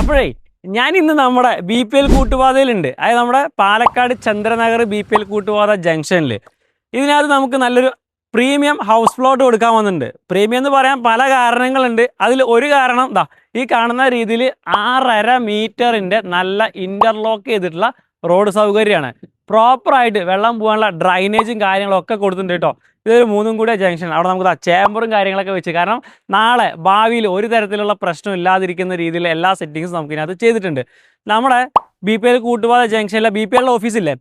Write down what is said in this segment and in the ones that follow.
അപ്പോഴേ ഞാൻ ഇന്ന് നമ്മുടെ BPL കൂട്ടുപാതയിലുണ്ട്. അതായത് നമ്മുടെ പാലക്കാട് ചന്ദ്രനഗർ BPL കൂട്ടുപാത ജംഗ്ഷനിൽ ഇതിനകത്ത് നമുക്ക് നല്ലൊരു പ്രീമിയം ഹൗസ് പ്ലോട്ട് കൊടുക്കാൻ വന്നിട്ടുണ്ട്. പ്രീമിയം എന്ന് പറയാൻ പല കാരണങ്ങളുണ്ട്. അതിൽ ഒരു കാരണം ഈ കാണുന്ന രീതിയിൽ 6.5 മീറ്ററിൻ്റെ നല്ല ഇൻ്റർലോക്ക് ചെയ്തിട്ടുള്ള റോഡ് സൗകര്യമാണ്. പ്രോപ്പറായിട്ട് വെള്ളം പോകാനുള്ള ഡ്രൈനേജും കാര്യങ്ങളൊക്കെ കൊടുത്തിട്ടുണ്ട് കേട്ടോ. ഇതൊരു 3 കൂടിയ ജംഗ്ഷൻ. അവിടെ നമുക്ക് ചേമ്പറും കാര്യങ്ങളൊക്കെ വെച്ച്, കാരണം നാളെ ഭാവിയിൽ ഒരു തരത്തിലുള്ള പ്രശ്നം ഇല്ലാതിരിക്കുന്ന രീതിയിൽ എല്ലാ സെറ്റിങ്സും നമുക്കിതിനകത്ത് ചെയ്തിട്ടുണ്ട്. നമ്മുടെ BPL കൂട്ടുപാത ജംഗ്ഷനിലെ BPL ഓഫീസില്ലേ,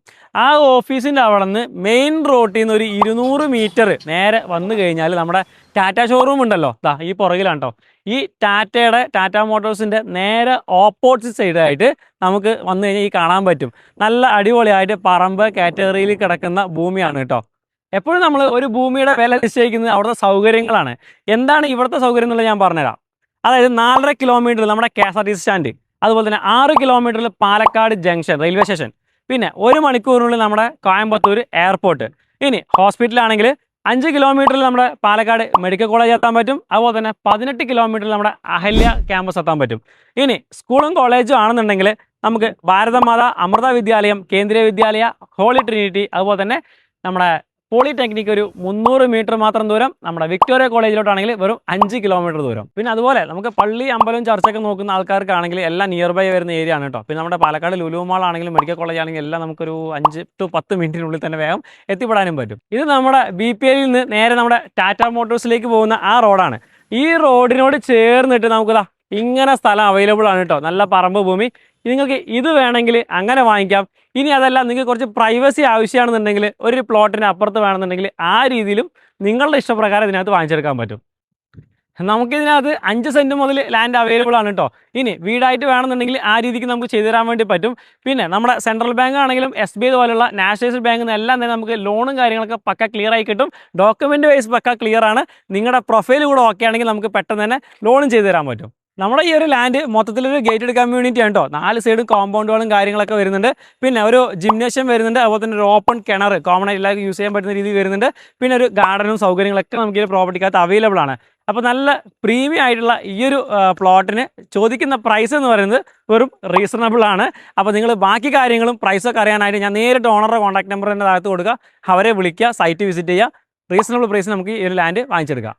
ആ ഓഫീസിൻ്റെ അവിടെ നിന്ന് മെയിൻ റോഡിൽ നിന്ന് ഒരു 200 മീറ്റർ നേരെ വന്നു കഴിഞ്ഞാൽ നമ്മുടെ ടാറ്റ ഷോറൂം ഉണ്ടല്ലോ, ഈ പുറകിലാണ് കേട്ടോ. ഈ ടാറ്റ മോട്ടോഴ്സിൻ്റെ നേരെ ഓപ്പോസിറ്റ് സൈഡായിട്ട് നമുക്ക് വന്നു കഴിഞ്ഞാൽ ഈ കാണാൻ പറ്റും. നല്ല അടിപൊളിയായിട്ട് പറമ്പ് കാറ്റഗറിയിൽ കിടക്കുന്ന ഭൂമിയാണ് കേട്ടോ. എപ്പോഴും നമ്മൾ ഒരു ഭൂമിയുടെ വില നിശ്ചയിക്കുന്നത് അവിടുത്തെ സൗകര്യങ്ങളാണ്. എന്താണ് ഇവിടുത്തെ സൗകര്യം എന്നുള്ളത് ഞാൻ പറഞ്ഞുതരാം. അതായത് 4.5 കിലോമീറ്റർ നമ്മുടെ KSRTC സ്റ്റാൻഡ്, അതുപോലെ തന്നെ 6 കിലോമീറ്ററിൽ പാലക്കാട് ജംഗ്ഷൻ റെയിൽവേ സ്റ്റേഷൻ, പിന്നെ 1 മണിക്കൂറിനുള്ളിൽ നമ്മുടെ കോയമ്പത്തൂർ എയർപോർട്ട്. ഇനി ഹോസ്പിറ്റലാണെങ്കിൽ 5 കിലോമീറ്ററിൽ നമ്മുടെ പാലക്കാട് മെഡിക്കൽ കോളേജ് എത്താൻ പറ്റും. അതുപോലെ തന്നെ 18 കിലോമീറ്ററിൽ നമ്മുടെ അഹല്യ ക്യാമ്പസ് എത്താൻ പറ്റും. ഇനി സ്കൂളും കോളേജും ആണെന്നുണ്ടെങ്കിൽ നമുക്ക് ഭാരതമാത അമൃത വിദ്യാലയം, കേന്ദ്രീയ വിദ്യാലയ, ഹോളി ട്രിനിറ്റി, അതുപോലെ തന്നെ നമ്മുടെ പോളിടെക്നിക് ഒരു 300 മീറ്റർ മാത്രം ദൂരം. നമ്മുടെ വിക്ടോറിയ കോളേജിലോട്ടാണെങ്കിൽ വെറും 5 കിലോമീറ്റർ ദൂരം. പിന്നെ അതുപോലെ നമുക്ക് പള്ളി, അമ്പലം, ചർച്ചൊക്കെ നോക്കുന്ന ആൾക്കാർക്കാണെങ്കിൽ എല്ലാം നിയർ ബൈ വരുന്ന ഏരിയ ആണ് കേട്ടോ. പിന്നെ നമ്മുടെ പാലക്കാട് ലുലു മാൾ ആണെങ്കിലും മെഡിക്കൽ കോളേജ് ആണെങ്കിലും എല്ലാം നമുക്കൊരു 5 to 10 മിനിറ്റിനുള്ളിൽ തന്നെ വേഗം എത്തിപ്പെടാനും പറ്റും. ഇത് നമ്മുടെ BPL നിന്ന് നേരെ നമ്മുടെ ടാറ്റ മോട്ടോഴ്സിലേക്ക് പോകുന്ന ആ റോഡാണ്. ഈ റോഡിനോട് ചേർന്നിട്ട് നമുക്ക് ഇങ്ങനെ സ്ഥലം അവൈലബിൾ ആണ് കേട്ടോ. നല്ല പറമ്പ് ഭൂമി. നിങ്ങൾക്ക് ഇത് വേണമെങ്കിൽ അങ്ങനെ വാങ്ങിക്കാം. ഇനി അതല്ല, നിങ്ങൾക്ക് കുറച്ച് പ്രൈവസി ആവശ്യമാണെന്നുണ്ടെങ്കിൽ ഒരു പ്ലോട്ടിന് അപ്പുറത്ത് വേണമെന്നുണ്ടെങ്കിൽ ആ രീതിയിലും നിങ്ങളുടെ ഇഷ്ടപ്രകാരം ഇതിനകത്ത് വാങ്ങിച്ചെടുക്കാൻ പറ്റും. നമുക്കിതിനകത്ത് 5 സെൻറ്റ് മുതൽ ലാൻഡ് അവൈലബിൾ ആണ് കേട്ടോ. ഇനി വീടായിട്ട് വേണമെന്നുണ്ടെങ്കിൽ ആ രീതിക്ക് നമുക്ക് ചെയ്തു തരാൻ വേണ്ടി പറ്റും. പിന്നെ നമ്മുടെ സെൻട്രൽ ബാങ്ക് ആണെങ്കിലും SBI പോലുള്ള നാഷണലൈസ്ഡ് ബാങ്കിൽ നിന്ന് എല്ലാം തന്നെ നമുക്ക് ലോണും കാര്യങ്ങളൊക്കെ പക്ക ക്ലിയർ ആയി കിട്ടും. ഡോക്യുമെൻ്റ് വൈസ് പക്ക ക്ലിയർ ആണ്. നിങ്ങളുടെ പ്രൊഫൈൽ കൂടെ ഓക്കെ ആണെങ്കിൽ നമുക്ക് പെട്ടെന്ന് തന്നെ ലോണും ചെയ്തു തരാൻ പറ്റും. നമ്മുടെ ഈ ഒരു ലാൻഡ് മൊത്തത്തിലൊരു ഗേറ്റഡ് കമ്മ്യൂണിറ്റി ആണ് കേട്ടോ. 4 സൈഡും കോമ്പൗണ്ടുകളും കാര്യങ്ങളൊക്കെ വരുന്നുണ്ട്. പിന്നെ ഒരു ജിംനേഷ്യം വരുന്നുണ്ട്. അതുപോലെ തന്നെ ഒരു ഓപ്പൺ കിണർ കോമൺ ആയിട്ട് എല്ലാവർക്കും യൂസ് ചെയ്യാൻ പറ്റുന്ന രീതിയിൽ വരുന്നുണ്ട്. പിന്നെ ഒരു ഗാർഡനും സൗകര്യങ്ങളൊക്കെ നമുക്ക് ഈ പ്രോപ്പർട്ടിക്കകത്ത് അവൈലബിൾ ആണ്. അപ്പോൾ നല്ല പ്രീമിയം ആയിട്ടുള്ള ഈ ഒരു പ്ലോട്ടിന് ചോദിക്കുന്ന പ്രൈസ് എന്ന് പറയുന്നത് വെറും റീസണബിൾ ആണ്. അപ്പോൾ നിങ്ങൾ ബാക്കി കാര്യങ്ങളും പ്രൈസൊക്കെ അറിയാനായിട്ട് ഞാൻ നേരിട്ട് ഓണറുടെ കോൺടാക്ട് നമ്പർ തന്നെ താഴത്ത് കൊടുക്കുക. അവരെ വിളിക്കുക, സൈറ്റ് വിസിറ്റ് ചെയ്യുക. റീസണബിൾ പ്രൈസ് നമുക്ക് ഈ ഒരു ലാൻഡ് വാങ്ങിച്ചെടുക്കാം.